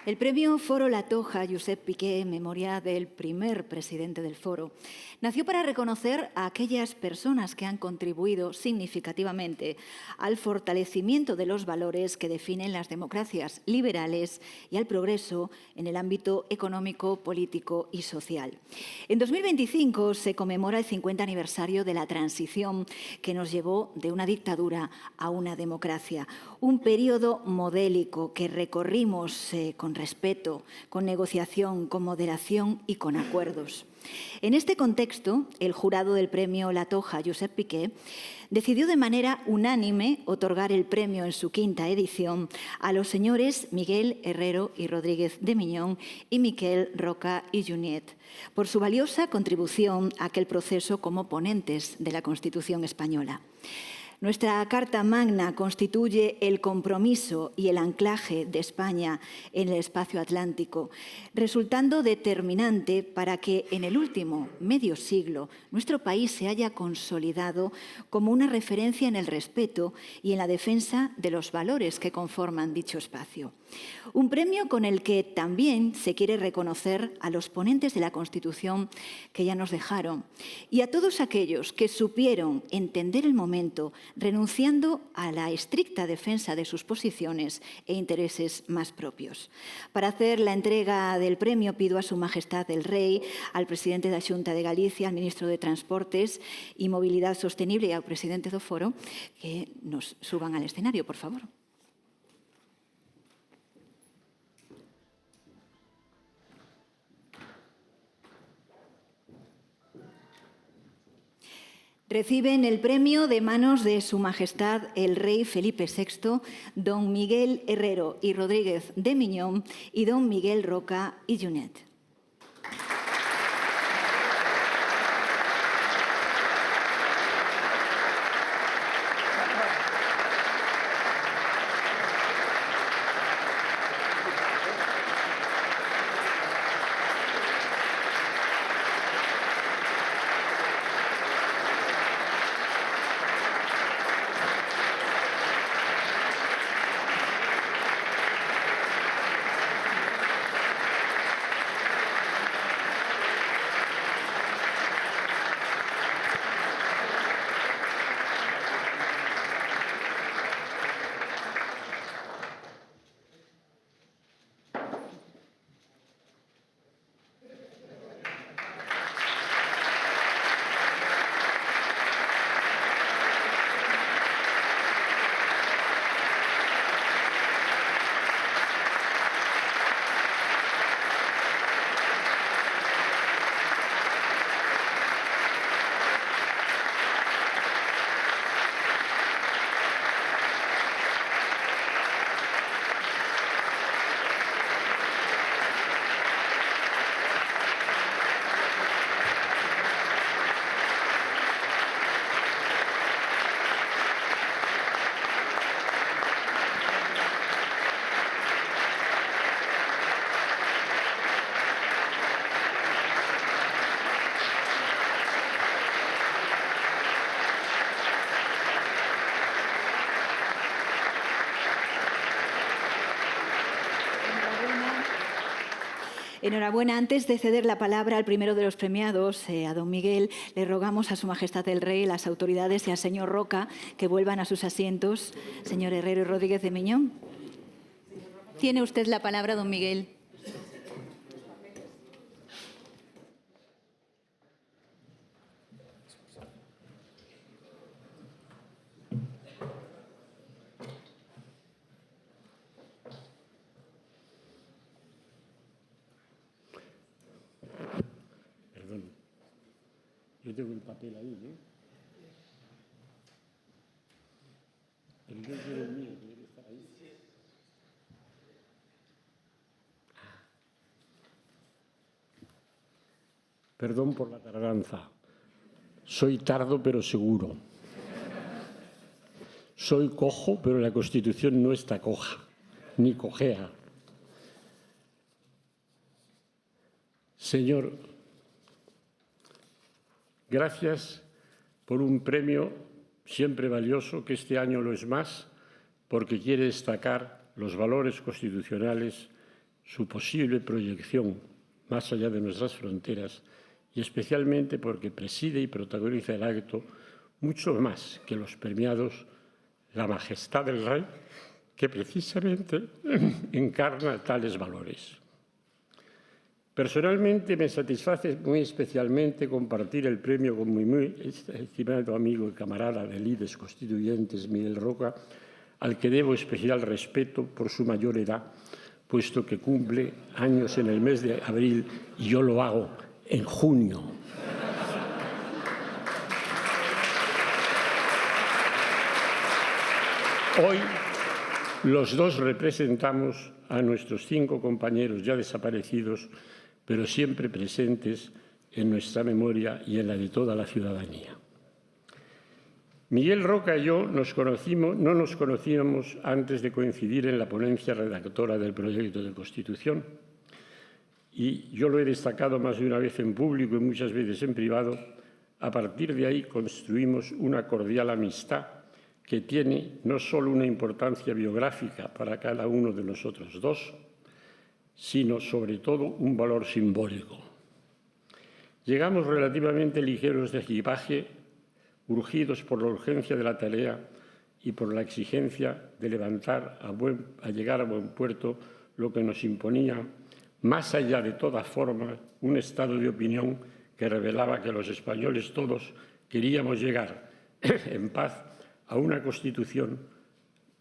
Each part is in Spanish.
El premio Foro La Toja Josep Piqué, en memoria del primer presidente del Foro, nació para reconocer a aquellas personas que han contribuido significativamente al fortalecimiento de los valores que definen las democracias liberales y al progreso en el ámbito económico, político y social. En 2025 se conmemora el 50 aniversario de la transición que nos llevó de una dictadura a una democracia, un periodo modélico que recorrimos con respeto, con negociación, con moderación y con acuerdos. En este contexto, el jurado del premio La Toja Josep Piqué decidió de manera unánime otorgar el premio en su quinta edición a los señores Miguel Herrero y Rodríguez de Miñón y Miquel Roca y Junyent por su valiosa contribución a aquel proceso como ponentes de la Constitución española. Nuestra Carta Magna constituye el compromiso y el anclaje de España en el espacio atlántico, resultando determinante para que en el último medio siglo nuestro país se haya consolidado como una referencia en el respeto y en la defensa de los valores que conforman dicho espacio. Un premio con el que también se quiere reconocer a los ponentes de la Constitución que ya nos dejaron y a todos aquellos que supieron entender el momento, renunciando a la estricta defensa de sus posiciones e intereses más propios. Para hacer la entrega del premio pido a Su Majestad el Rey, al presidente da Xunta de Galicia, al ministro de Transportes y Movilidad Sostenible y al presidente do Foro que nos suban al escenario, por favor. Reciben el premio de manos de Su Majestad el Rey Felipe VI, don Miguel Herrero y Rodríguez de Miñón y don Miguel Roca y Junyent. Enhorabuena. Antes de ceder la palabra al primero de los premiados, a don Miguel, le rogamos a Su Majestad el Rey, las autoridades y al señor Roca que vuelvan a sus asientos. Señor Herrero y Rodríguez de Miñón. Tiene usted la palabra, don Miguel. Yo tengo el papel ahí, ¿eh? El mío es el mío, tiene que estar ahí. Perdón por la tardanza. Soy tardo pero seguro. Soy cojo, pero la Constitución no está coja, ni cojea. Señor, gracias por un premio siempre valioso, que este año lo es más, porque quiere destacar los valores constitucionales su posible proyección más allá de nuestras fronteras y especialmente porque preside y protagoniza el acto mucho más que los premiados La Majestad del Rey, que precisamente encarna tales valores. Personalmente me satisface muy especialmente compartir el premio con mi muy estimado amigo y camarada de lides constituyentes, Miguel Roca, al que debo especial respeto por su mayor edad, puesto que cumple años en el mes de abril y yo lo hago en junio. Hoy los dos representamos a nuestros 5 compañeros ya desaparecidos, pero siempre presentes en nuestra memoria y en la de toda la ciudadanía. Miguel Roca y yo no nos conocíamos antes de coincidir en la ponencia redactora del proyecto de Constitución, y yo lo he destacado más de una vez en público y muchas veces en privado. A partir de ahí construimos una cordial amistad que tiene no solo una importancia biográfica para cada uno de nosotros dos, sino sobre todo un valor simbólico. Llegamos relativamente ligeros de equipaje, urgidos por la urgencia de la tarea y por la exigencia de levantar a llegar a buen puerto lo que nos imponía, más allá de toda forma, un estado de opinión que revelaba que los españoles todos queríamos llegar en paz a una Constitución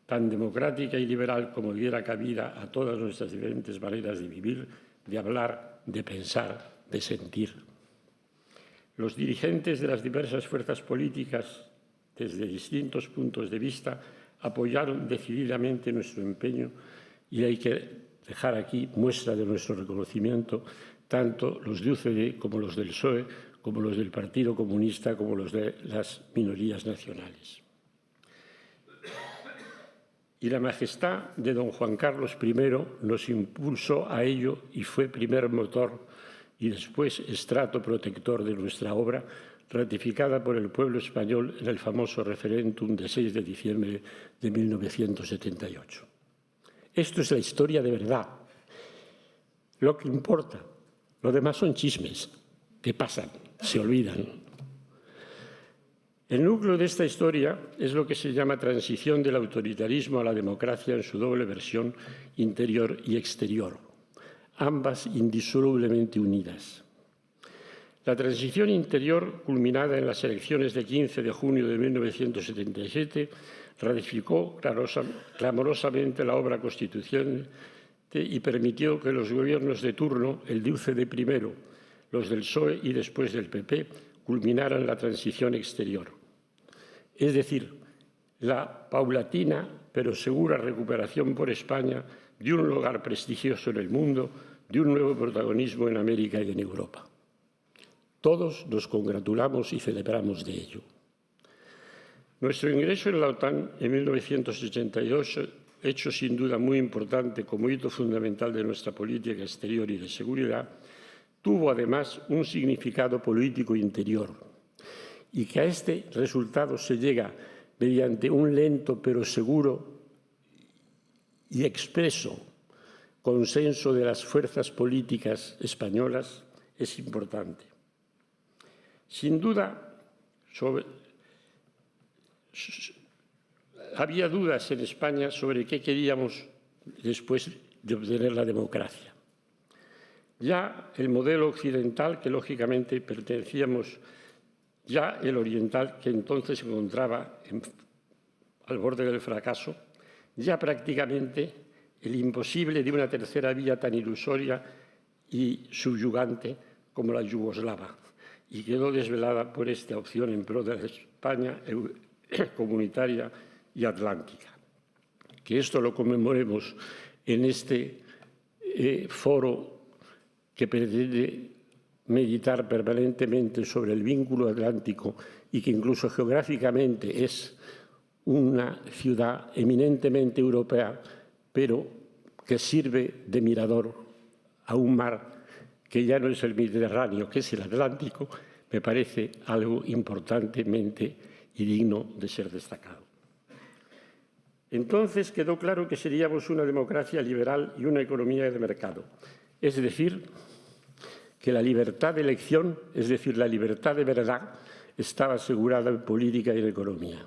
tan democrática y liberal como diera cabida a todas nuestras diferentes maneras de vivir, de hablar, de pensar, de sentir. Los dirigentes de las diversas fuerzas políticas, desde distintos puntos de vista, apoyaron decididamente nuestro empeño y hay que dejar aquí muestra de nuestro reconocimiento, tanto los de UCD como los del PSOE, como los del Partido Comunista, como los de las minorías nacionales. Y la majestad de don Juan Carlos I nos impulsó a ello y fue primer motor y después estrato protector de nuestra obra, ratificada por el pueblo español en el famoso referéndum de 6 de diciembre de 1978. Esto es la historia de verdad. Lo que importa, lo demás son chismes que pasan, se olvidan. El núcleo de esta historia es lo que se llama transición del autoritarismo a la democracia en su doble versión interior y exterior, ambas indisolublemente unidas. La transición interior, culminada en las elecciones de 15 de junio de 1977, ratificó clamorosamente la obra constitucional y permitió que los gobiernos de turno, el de UCD primero, los del PSOE y después del PP, culminaran la transición exterior. Es decir, la paulatina pero segura recuperación por España de un lugar prestigioso en el mundo, de un nuevo protagonismo en América y en Europa. Todos nos congratulamos y celebramos de ello. Nuestro ingreso en la OTAN en 1982, hecho sin duda muy importante como hito fundamental de nuestra política exterior y de seguridad, tuvo además un significado político interior, y que a este resultado se llega mediante un lento pero seguro y expreso consenso de las fuerzas políticas españolas es importante. Sin duda, había dudas en España sobre qué queríamos después de obtener la democracia. Ya el modelo occidental, que lógicamente pertenecíamos, ya el oriental, que entonces se encontraba al borde del fracaso, ya prácticamente el imposible de una tercera vía tan ilusoria y subyugante como la yugoslava, y quedó desvelada por esta opción en pro de la España comunitaria y atlántica. Que esto lo conmemoremos en este foro que pretende meditar permanentemente sobre el vínculo atlántico y que incluso geográficamente es una ciudad eminentemente europea, pero que sirve de mirador a un mar que ya no es el Mediterráneo, que es el Atlántico, me parece algo importantemente y digno de ser destacado. Entonces quedó claro que seríamos una democracia liberal y una economía de mercado. Es decir, que la libertad de elección, es decir, la libertad de verdad, estaba asegurada en política y en economía.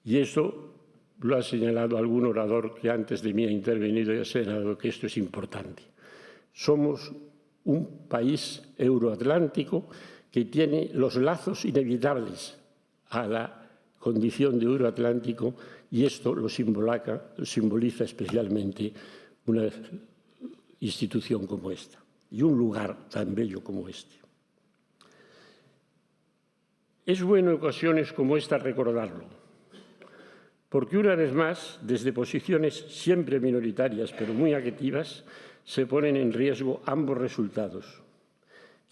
Y eso lo ha señalado algún orador que antes de mí ha intervenido y ha señalado que esto es importante. Somos un país euroatlántico que tiene los lazos inevitables a la condición de euroatlántico y esto lo simboliza especialmente una institución como esta y un lugar tan bello como este. Es bueno en ocasiones como esta recordarlo, porque una vez más, desde posiciones siempre minoritarias pero muy activas, se ponen en riesgo ambos resultados.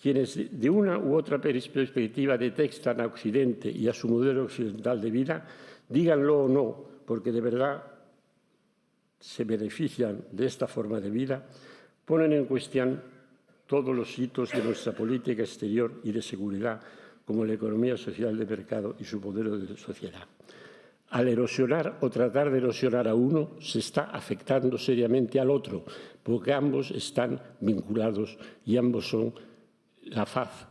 Quienes de una u otra perspectiva detestan a Occidente y a su modelo occidental de vida, díganlo o no, porque de verdad se benefician de esta forma de vida, ponen en cuestión todos los hitos de nuestra política exterior y de seguridad, como la economía social de mercado y su modelo de sociedad. Al erosionar o tratar de erosionar a uno, se está afectando seriamente al otro, porque ambos están vinculados y ambos son la faz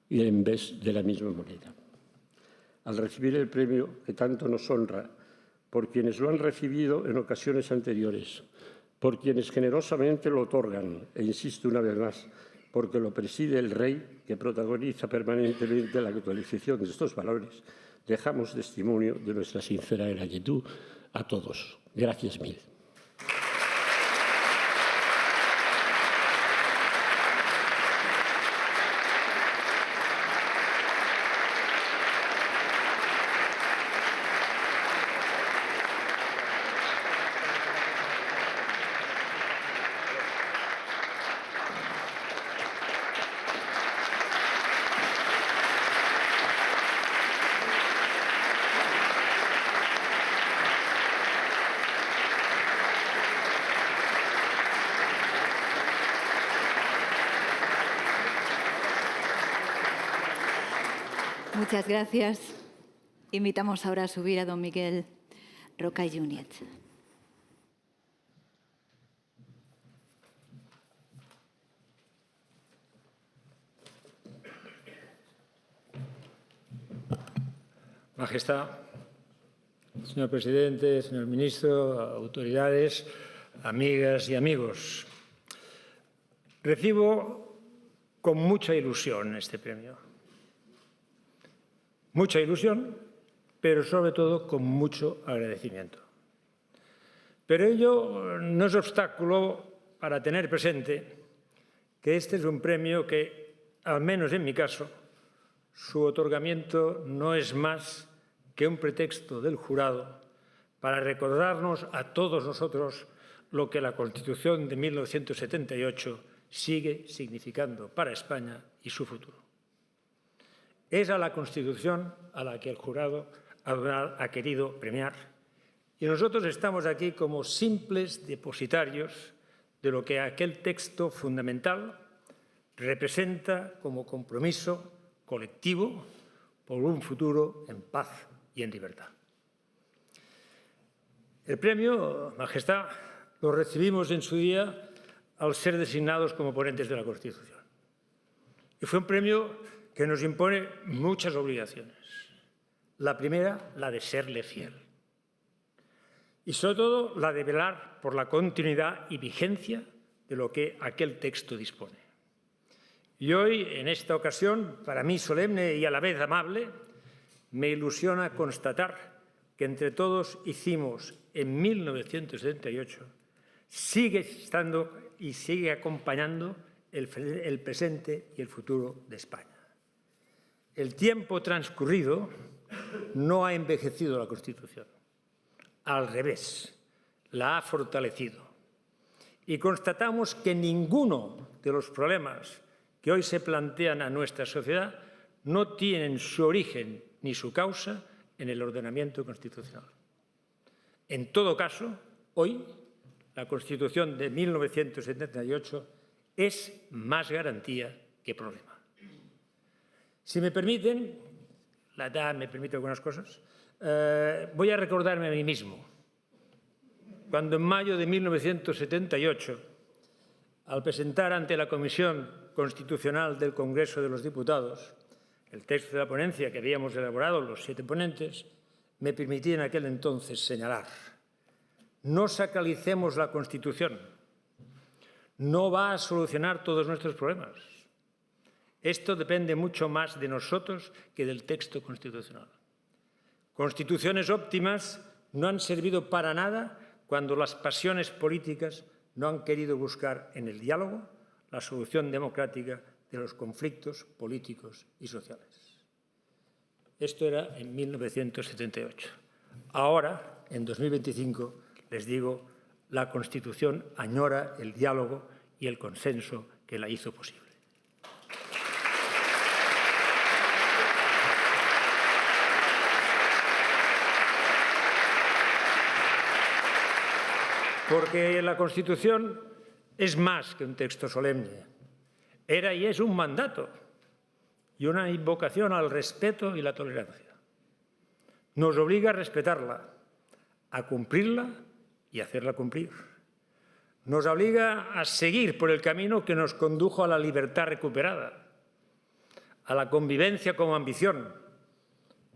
y el envés de la misma moneda. Al recibir el premio que tanto nos honra, por quienes lo han recibido en ocasiones anteriores, por quienes generosamente lo otorgan, e insisto una vez más, porque lo preside el Rey, que protagoniza permanentemente la actualización de estos valores, dejamos testimonio de nuestra sincera gratitud a todos. Gracias mil. Muchas gracias. Invitamos ahora a subir a don Miguel Roca y Junyent. Majestad, señor presidente, señor ministro, autoridades, amigas y amigos. Recibo con mucha ilusión este premio. Mucha ilusión, pero sobre todo con mucho agradecimiento. Pero ello no es obstáculo para tener presente que este es un premio que, al menos en mi caso, su otorgamiento no es más que un pretexto del jurado para recordarnos a todos nosotros lo que la Constitución de 1978 sigue significando para España y su futuro. Es a la Constitución a la que el jurado ha querido premiar y nosotros estamos aquí como simples depositarios de lo que aquel texto fundamental representa como compromiso colectivo por un futuro en paz y en libertad. El premio, Majestad, lo recibimos en su día al ser designados como ponentes de la Constitución. Y fue un premio que nos impone muchas obligaciones. La primera, la de serle fiel. Y sobre todo, la de velar por la continuidad y vigencia de lo que aquel texto dispone. Y hoy, en esta ocasión, para mí solemne y a la vez amable, me ilusiona constatar que entre todos hicimos en 1978, sigue estando y sigue acompañando el presente y el futuro de España. El tiempo transcurrido no ha envejecido la Constitución. Al revés, la ha fortalecido. Y constatamos que ninguno de los problemas que hoy se plantean a nuestra sociedad no tienen su origen ni su causa en el ordenamiento constitucional. En todo caso, hoy, la Constitución de 1978 es más garantía que problema. Si me permiten, la edad me permite algunas cosas, voy a recordarme a mí mismo. Cuando en mayo de 1978, al presentar ante la Comisión Constitucional del Congreso de los Diputados el texto de la ponencia que habíamos elaborado los 7 ponentes, me permití en aquel entonces señalar: no sacralicemos la Constitución, no va a solucionar todos nuestros problemas. Esto depende mucho más de nosotros que del texto constitucional. Constituciones óptimas no han servido para nada cuando las pasiones políticas no han querido buscar en el diálogo la solución democrática de los conflictos políticos y sociales. Esto era en 1978. Ahora, en 2025, les digo, la Constitución añora el diálogo y el consenso que la hizo posible. Porque la Constitución es más que un texto solemne. Era y es un mandato y una invocación al respeto y la tolerancia. Nos obliga a respetarla, a cumplirla y a hacerla cumplir. Nos obliga a seguir por el camino que nos condujo a la libertad recuperada, a la convivencia como ambición,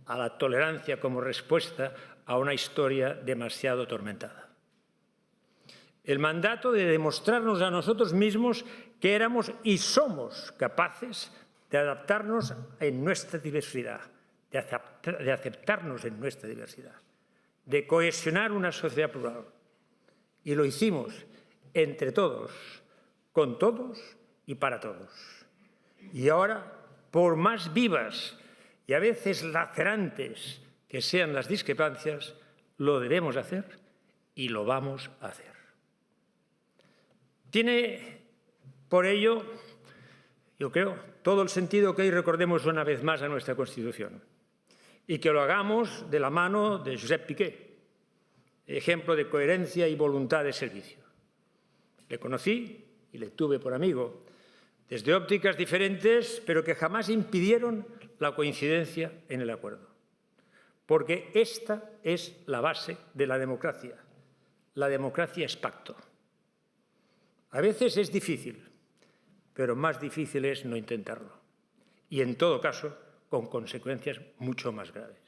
a la tolerancia como respuesta a una historia demasiado atormentada. El mandato de demostrarnos a nosotros mismos que éramos y somos capaces de adaptarnos en nuestra diversidad, de aceptarnos en nuestra diversidad, de cohesionar una sociedad plural. Y lo hicimos entre todos, con todos y para todos. Y ahora, por más vivas y a veces lacerantes que sean las discrepancias, lo debemos hacer y lo vamos a hacer. Tiene, por ello, yo creo, todo el sentido que hoy recordemos una vez más a nuestra Constitución y que lo hagamos de la mano de Josep Piqué, ejemplo de coherencia y voluntad de servicio. Le conocí y le tuve por amigo, desde ópticas diferentes, pero que jamás impidieron la coincidencia en el acuerdo. Porque esta es la base de la democracia. La democracia es pacto. A veces es difícil, pero más difícil es no intentarlo. Y, en todo caso, con consecuencias mucho más graves.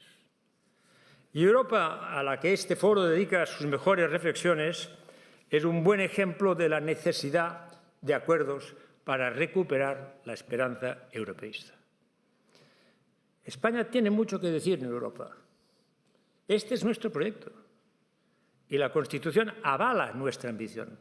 Y Europa, a la que este foro dedica sus mejores reflexiones, es un buen ejemplo de la necesidad de acuerdos para recuperar la esperanza europeísta. España tiene mucho que decir en Europa. Este es nuestro proyecto y la Constitución avala nuestra ambición.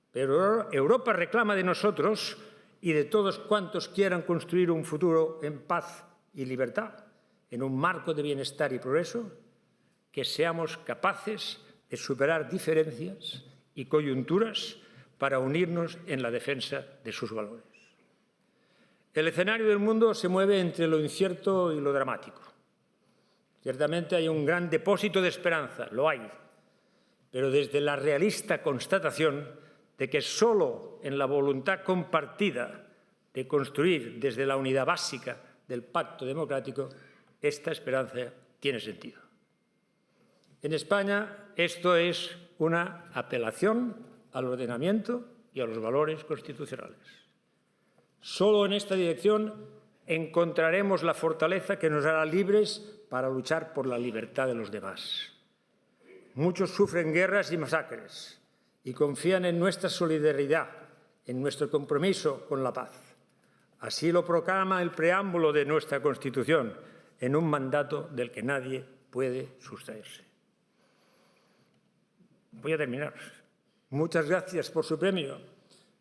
Pero Europa reclama de nosotros y de todos cuantos quieran construir un futuro en paz y libertad, en un marco de bienestar y progreso, que seamos capaces de superar diferencias y coyunturas para unirnos en la defensa de sus valores. El escenario del mundo se mueve entre lo incierto y lo dramático. Ciertamente hay un gran depósito de esperanza, lo hay, pero desde la realista constatación de que solo en la voluntad compartida de construir desde la unidad básica del pacto democrático, esta esperanza tiene sentido. En España, esto es una apelación al ordenamiento y a los valores constitucionales. Solo en esta dirección encontraremos la fortaleza que nos hará libres para luchar por la libertad de los demás. Muchos sufren guerras y masacres y confían en nuestra solidaridad, en nuestro compromiso con la paz. Así lo proclama el preámbulo de nuestra Constitución, en un mandato del que nadie puede sustraerse. Voy a terminar. Muchas gracias por su premio,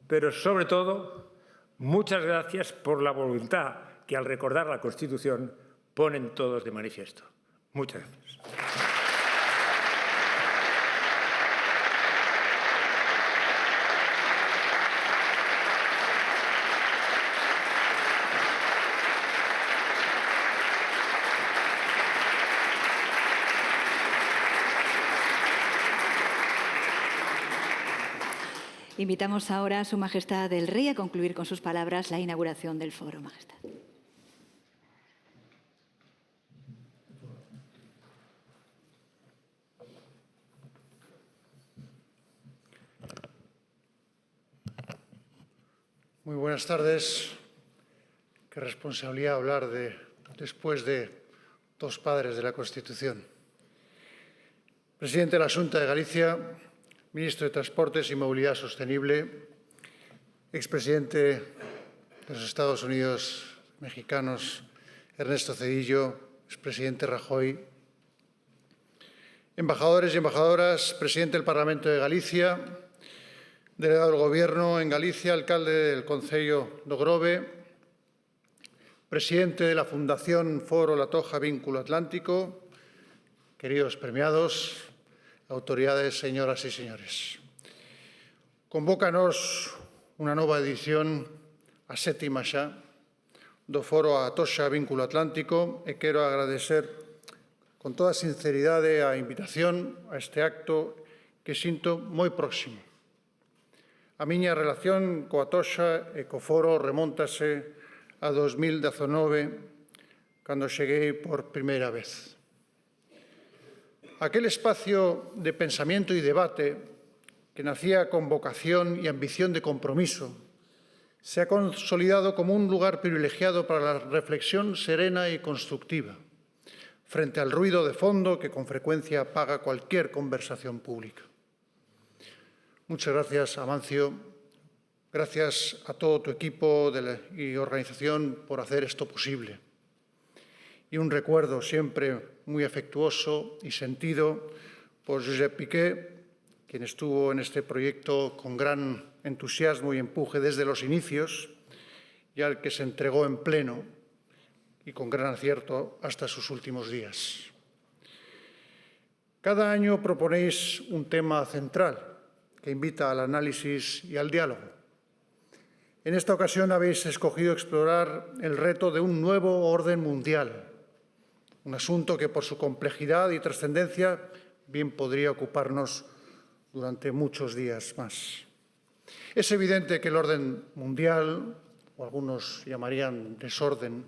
pero sobre todo, muchas gracias por la voluntad que al recordar la Constitución ponen todos de manifiesto. Muchas gracias. Invitamos ahora a Su Majestad el Rey a concluir con sus palabras la inauguración del foro, Majestad. Muy buenas tardes. Qué responsabilidad hablar después de dos padres de la Constitución. Presidente de la Xunta de Galicia, ministro de Transportes y Movilidad Sostenible, expresidente de los Estados Unidos mexicanos, Ernesto Zedillo, expresidente Rajoy, embajadores y embajadoras, presidente del Parlamento de Galicia, delegado del Gobierno en Galicia, alcalde del Concello do Grove, presidente de la Fundación Foro La Toja Vínculo Atlántico, queridos premiados, autoridades, señoras y señores. Convócanos unha nova edición, a sétima xa, do Foro A Toxa Vínculo Atlántico e quero agradecer con toda sinceridade a invitación a este acto que sinto moi próximo. A miña relación coa Toxa e co Foro remóntase a 2019, cando cheguei por primeira vez. Aquel espacio de pensamiento y debate que nacía con vocación y ambición de compromiso se ha consolidado como un lugar privilegiado para la reflexión serena y constructiva, frente al ruido de fondo que con frecuencia apaga cualquier conversación pública. Muchas gracias, Amancio. Gracias a todo tu equipo y organización por hacer esto posible. Y un recuerdo siempre muy afectuoso y sentido por Josep Piqué, quien estuvo en este proyecto con gran entusiasmo y empuje desde los inicios y al que se entregó en pleno y con gran acierto hasta sus últimos días. Cada año proponéis un tema central que invita al análisis y al diálogo. En esta ocasión habéis escogido explorar el reto de un nuevo orden mundial, un asunto que por su complejidad y trascendencia bien podría ocuparnos durante muchos días más. Es evidente que el orden mundial, o algunos llamarían desorden,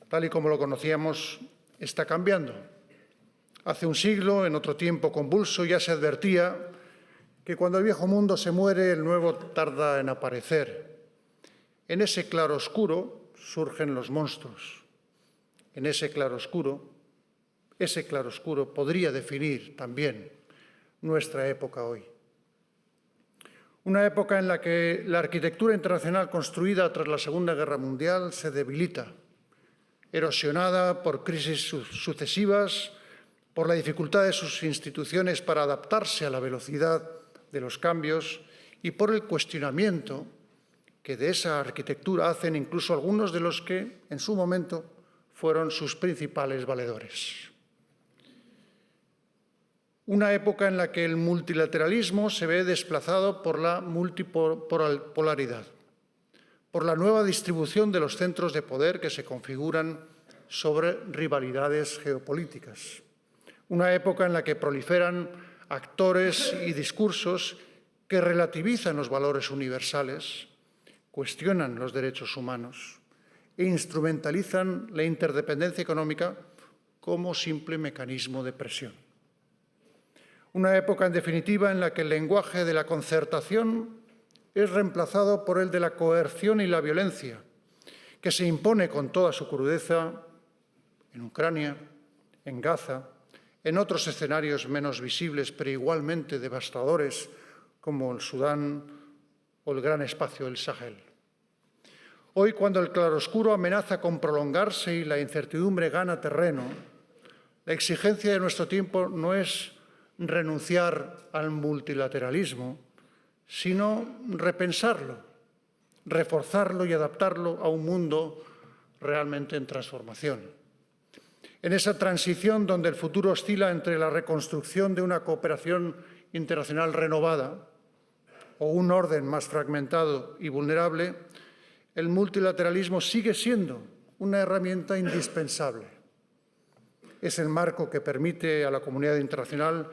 tal y como lo conocíamos, está cambiando. Hace un siglo, en otro tiempo convulso, ya se advertía que cuando el viejo mundo se muere, el nuevo tarda en aparecer. En ese claroscuro surgen los monstruos. En ese claroscuro podría definir también nuestra época hoy. Una época en la que la arquitectura internacional construida tras la Segunda Guerra Mundial se debilita, erosionada por crisis sucesivas, por la dificultad de sus instituciones para adaptarse a la velocidad de los cambios y por el cuestionamiento que de esa arquitectura hacen incluso algunos de los que, en su momento, fueron sus principales valedores. Una época en la que el multilateralismo se ve desplazado por la multipolaridad, por la nueva distribución de los centros de poder que se configuran sobre rivalidades geopolíticas. Una época en la que proliferan actores y discursos que relativizan los valores universales, cuestionan los derechos humanos e instrumentalizan la interdependencia económica como simple mecanismo de presión. Una época, en definitiva, en la que el lenguaje de la concertación es reemplazado por el de la coerción y la violencia, que se impone con toda su crudeza en Ucrania, en Gaza, en otros escenarios menos visibles pero igualmente devastadores como el Sudán o el gran espacio del Sahel. Hoy, cuando el claroscuro amenaza con prolongarse y la incertidumbre gana terreno, la exigencia de nuestro tiempo no es renunciar al multilateralismo, sino repensarlo, reforzarlo y adaptarlo a un mundo realmente en transformación. En esa transición donde el futuro oscila entre la reconstrucción de una cooperación internacional renovada o un orden más fragmentado y vulnerable, el multilateralismo sigue siendo una herramienta indispensable. Es el marco que permite a la comunidad internacional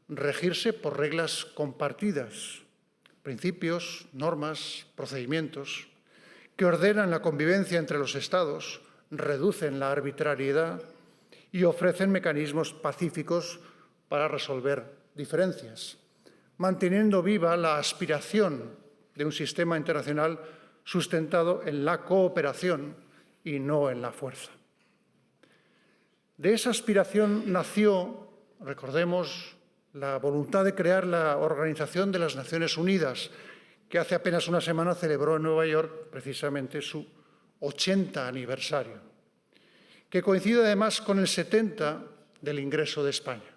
regirse por reglas compartidas, principios, normas, procedimientos, que ordenan la convivencia entre los Estados, reducen la arbitrariedad y ofrecen mecanismos pacíficos para resolver diferencias, manteniendo viva la aspiración de un sistema internacional sustentado en la cooperación y no en la fuerza. De esa aspiración nació, recordemos, la voluntad de crear la Organización de las Naciones Unidas, que hace apenas una semana celebró en Nueva York precisamente su 80 aniversario, que coincide además con el 70 del ingreso de España.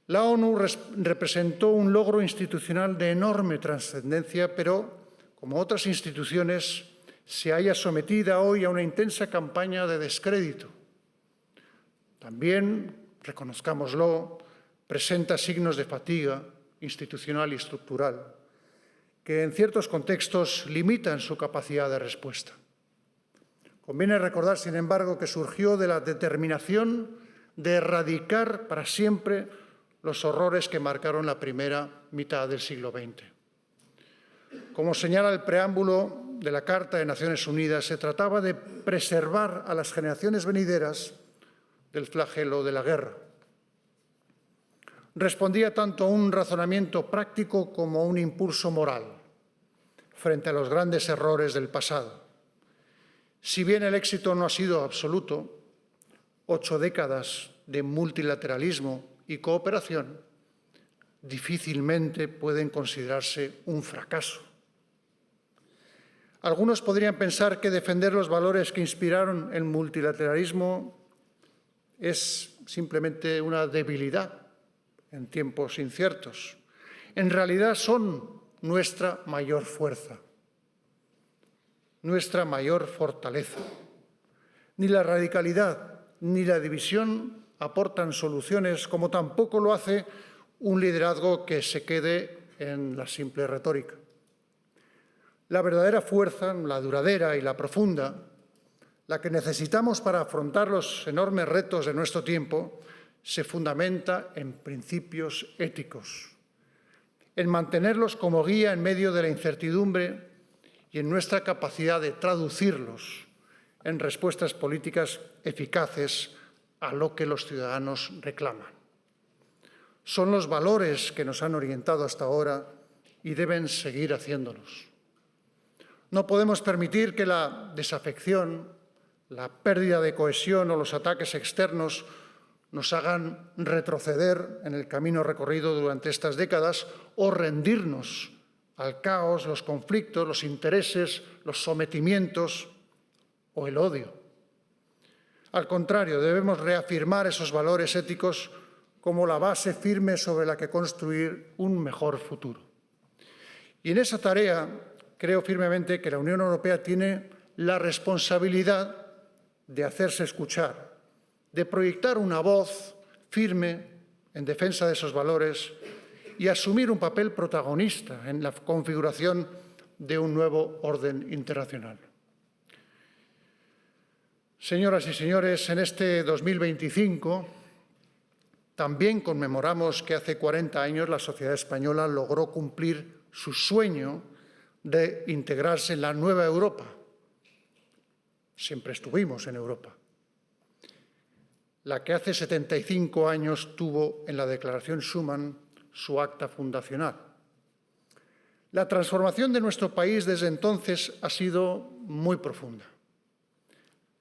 La ONU representó un logro institucional de enorme trascendencia, pero, como otras instituciones, se halla sometida hoy a una intensa campaña de descrédito. También, reconozcámoslo, presenta signos de fatiga institucional y estructural, que en ciertos contextos limitan su capacidad de respuesta. Conviene recordar, sin embargo, que surgió de la determinación de erradicar para siempre los horrores que marcaron la primera mitad del siglo XX. Como señala el preámbulo de la Carta de Naciones Unidas, se trataba de preservar a las generaciones venideras del flagelo de la guerra. Respondía tanto a un razonamiento práctico como a un impulso moral frente a los grandes errores del pasado. Si bien el éxito no ha sido absoluto, 8 décadas de multilateralismo y cooperación difícilmente pueden considerarse un fracaso. Algunos podrían pensar que defender los valores que inspiraron el multilateralismo es simplemente una debilidad en tiempos inciertos. En realidad son nuestra mayor fuerza, nuestra mayor fortaleza. Ni la radicalidad ni la división aportan soluciones, como tampoco lo hace un liderazgo que se quede en la simple retórica. La verdadera fuerza, la duradera y la profunda, la que necesitamos para afrontar los enormes retos de nuestro tiempo, se fundamenta en principios éticos, en mantenerlos como guía en medio de la incertidumbre y en nuestra capacidad de traducirlos en respuestas políticas eficaces a lo que los ciudadanos reclaman. Son los valores que nos han orientado hasta ahora y deben seguir haciéndonos. No podemos permitir que la desafección, la pérdida de cohesión o los ataques externos nos hagan retroceder en el camino recorrido durante estas décadas o rendirnos al caos, los conflictos, los intereses, los sometimientos o el odio. Al contrario, debemos reafirmar esos valores éticos como la base firme sobre la que construir un mejor futuro. Y en esa tarea creo firmemente que la Unión Europea tiene la responsabilidad de hacerse escuchar, de proyectar una voz firme en defensa de esos valores y asumir un papel protagonista en la configuración de un nuevo orden internacional. Señoras y señores, en este 2025 también conmemoramos que hace 40 años la sociedad española logró cumplir su sueño de integrarse en la nueva Europa. Siempre estuvimos en Europa. La que hace 75 años tuvo en la Declaración Schuman su acta fundacional. La transformación de nuestro país desde entonces ha sido muy profunda.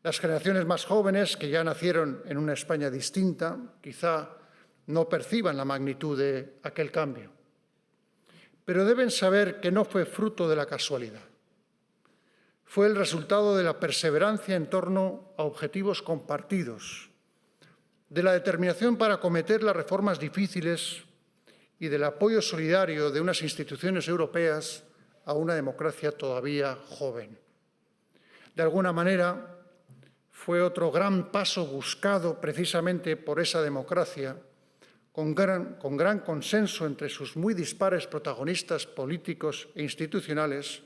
Las generaciones más jóvenes, que ya nacieron en una España distinta, quizá no perciban la magnitud de aquel cambio. Pero deben saber que no fue fruto de la casualidad. Fue el resultado de la perseverancia en torno a objetivos compartidos, de la determinación para acometer las reformas difíciles y del apoyo solidario de unas instituciones europeas a una democracia todavía joven. De alguna manera, fue otro gran paso buscado precisamente por esa democracia, con gran consenso entre sus muy dispares protagonistas políticos e institucionales,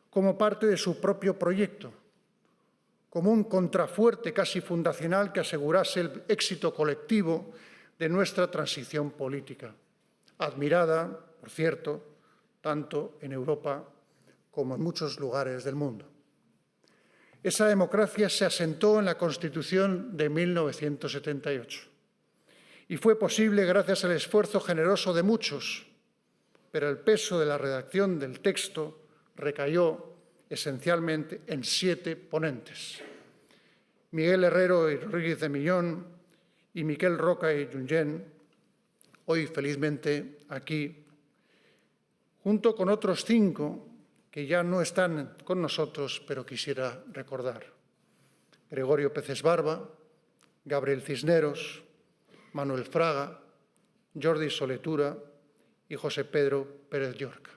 como parte de su propio proyecto, como un contrafuerte casi fundacional que asegurase el éxito colectivo de nuestra transición política, admirada, por cierto, tanto en Europa como en muchos lugares del mundo. Esa democracia se asentó en la Constitución de 1978 y fue posible gracias al esfuerzo generoso de muchos, pero el peso de la redacción del texto recayó esencialmente en 7 ponentes: Miguel Herrero y Rodríguez de Miñón y Miquel Roca y Junyent, hoy felizmente aquí, junto con otros 5 que ya no están con nosotros, pero quisiera recordar: Gregorio Peces Barba, Gabriel Cisneros, Manuel Fraga, Jordi Soletura y José Pedro Pérez Llorca.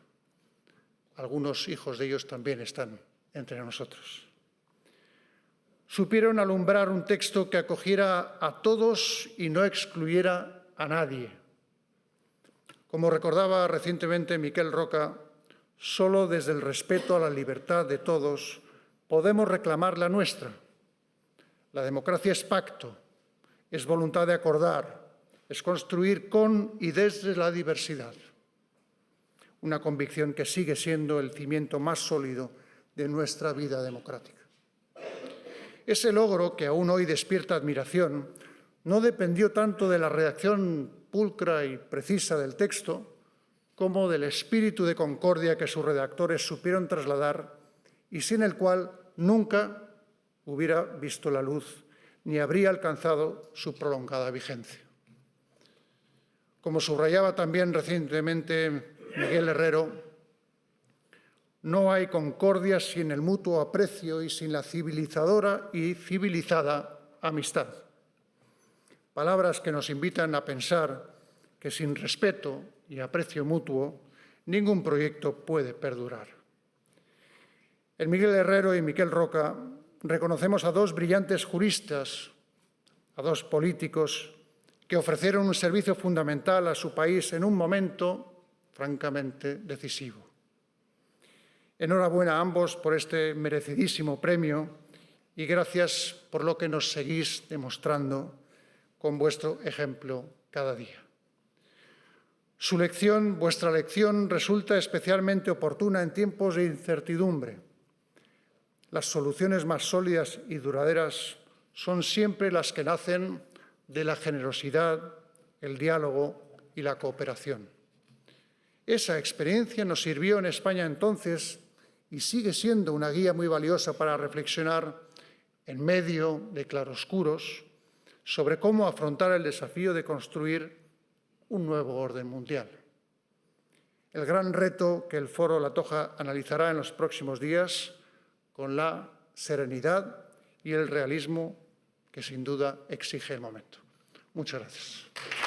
Algunos hijos de ellos también están entre nosotros. Supieron alumbrar un texto que acogiera a todos y no excluyera a nadie. Como recordaba recientemente Miquel Roca, solo desde el respeto a la libertad de todos podemos reclamar la nuestra. La democracia es pacto, es voluntad de acordar, es construir con y desde la diversidad. Una convicción que sigue siendo el cimiento más sólido de nuestra vida democrática. Ese logro, que aún hoy despierta admiración, no dependió tanto de la redacción pulcra y precisa del texto, como del espíritu de concordia que sus redactores supieron trasladar y sin el cual nunca hubiera visto la luz ni habría alcanzado su prolongada vigencia. Como subrayaba también recientemente Miguel Herrero, no hay concordia sin el mutuo aprecio y sin la civilizadora y civilizada amistad. Palabras que nos invitan a pensar que sin respeto y aprecio mutuo, ningún proyecto puede perdurar. En Miguel Herrero y Miquel Roca reconocemos a 2 brillantes juristas, a 2 políticos que ofrecieron un servicio fundamental a su país en un momento francamente decisivo. Enhorabuena a ambos por este merecidísimo premio y gracias por lo que nos seguís demostrando con vuestro ejemplo cada día. Su lección, vuestra lección, resulta especialmente oportuna en tiempos de incertidumbre. Las soluciones más sólidas y duraderas son siempre las que nacen de la generosidad, el diálogo y la cooperación. Esa experiencia nos sirvió en España entonces y sigue siendo una guía muy valiosa para reflexionar en medio de claroscuros sobre cómo afrontar el desafío de construir un nuevo orden mundial. El gran reto que el Foro La Toja analizará en los próximos días con la serenidad y el realismo que sin duda exige el momento. Muchas gracias.